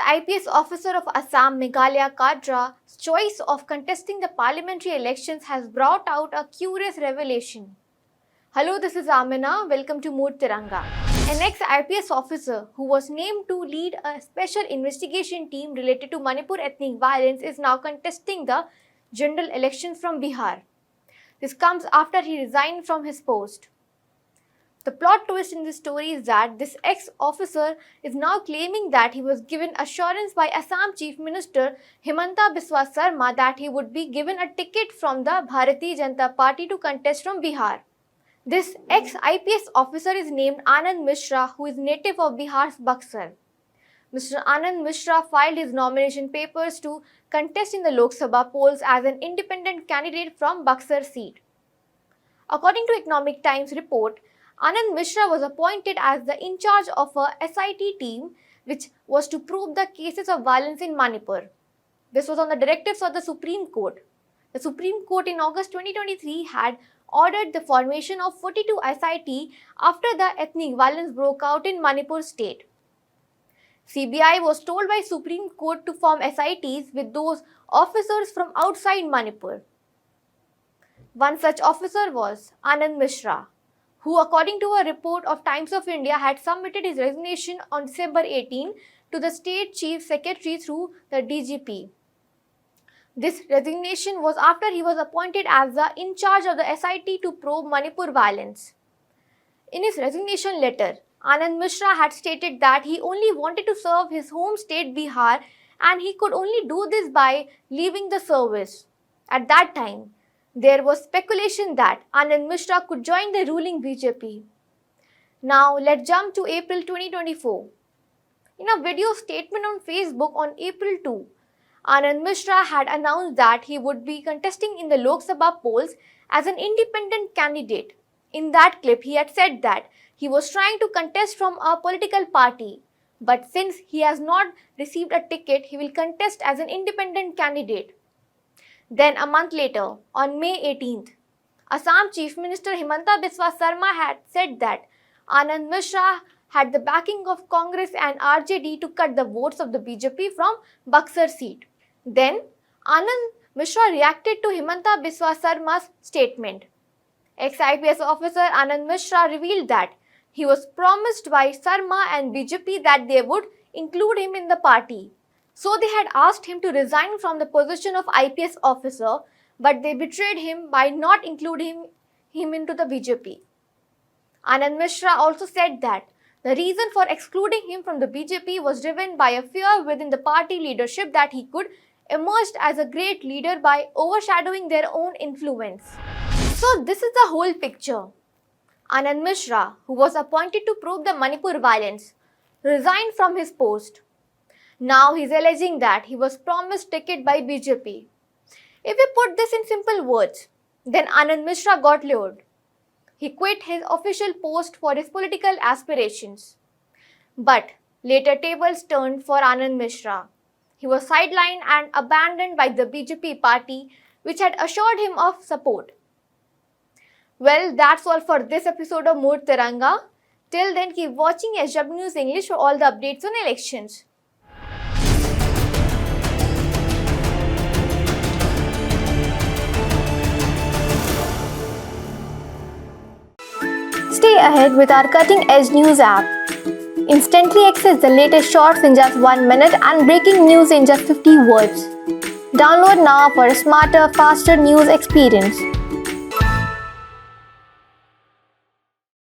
IPS officer of Assam Meghalaya Kadra's choice of contesting the parliamentary elections has brought out a curious revelation. Hello, this is Amina. Welcome to Mood Tiranga. An ex-IPS officer who was named to lead a special investigation team related to Manipur ethnic violence is now contesting the general elections from Bihar. This comes after he resigned from his post. The plot twist in this story is that this ex-officer is now claiming that he was given assurance by Assam Chief Minister Himanta Biswa Sarma that he would be given a ticket from the Bharatiya Janata Party to contest from Bihar. This ex-IPS officer is named Anand Mishra, who is native of Bihar's Buxar. Mr. Anand Mishra filed his nomination papers to contest in the Lok Sabha polls as an independent candidate from Buxar seat. According to Economic Times report, Anand Mishra was appointed as the in charge of a SIT team which was to probe the cases of violence in Manipur. This was on the directives of the Supreme Court. The Supreme Court in August 2023 had ordered the formation of 42 SIT after the ethnic violence broke out in Manipur state. CBI was told by Supreme Court to form SITs with those officers from outside Manipur. One such officer was Anand Mishra, who according to a report of Times of India had submitted his resignation on December 18 to the State Chief Secretary through the DGP. This resignation was after he was appointed as the in charge of the SIT to probe Manipur violence. In his resignation letter, Anand Mishra had stated that he only wanted to serve his home state Bihar and he could only do this by leaving the service. At that time, there was speculation that Anand Mishra could join the ruling BJP. Now let's jump to April 2024. In a video statement on Facebook on April 2, Anand Mishra had announced that he would be contesting in the Lok Sabha polls as an independent candidate. In that clip, he had said that he was trying to contest from a political party, but since he has not received a ticket, he will contest as an independent candidate. Then a month later, on May 18th, Assam Chief Minister Himanta Biswa Sarma had said that Anand Mishra had the backing of Congress and RJD to cut the votes of the BJP from Buxar seat. Then, Anand Mishra reacted to Himanta Biswa Sarma's statement. Ex-IPS officer Anand Mishra revealed that he was promised by Sarma and BJP that they would include him in the party. So they had asked him to resign from the position of IPS officer, but they betrayed him by not including him into the BJP. Anand Mishra also said that the reason for excluding him from the BJP was driven by a fear within the party leadership that he could emerge as a great leader by overshadowing their own influence. So this is the whole picture. Anand Mishra, who was appointed to probe the Manipur violence, resigned from his post. Now he is alleging that he was promised ticket by BJP. If we put this in simple words, then Anand Mishra got lured. He quit his official post for his political aspirations. But later tables turned for Anand Mishra. He was sidelined and abandoned by the BJP party, which had assured him of support. Well, that's all for this episode of Mood Tiranga. Till then, keep watching SW News English for all the updates on elections. Stay ahead with our cutting-edge news app. Instantly access the latest shorts in just 1 minute and breaking news in just 50 words. Download now for a smarter, faster news experience.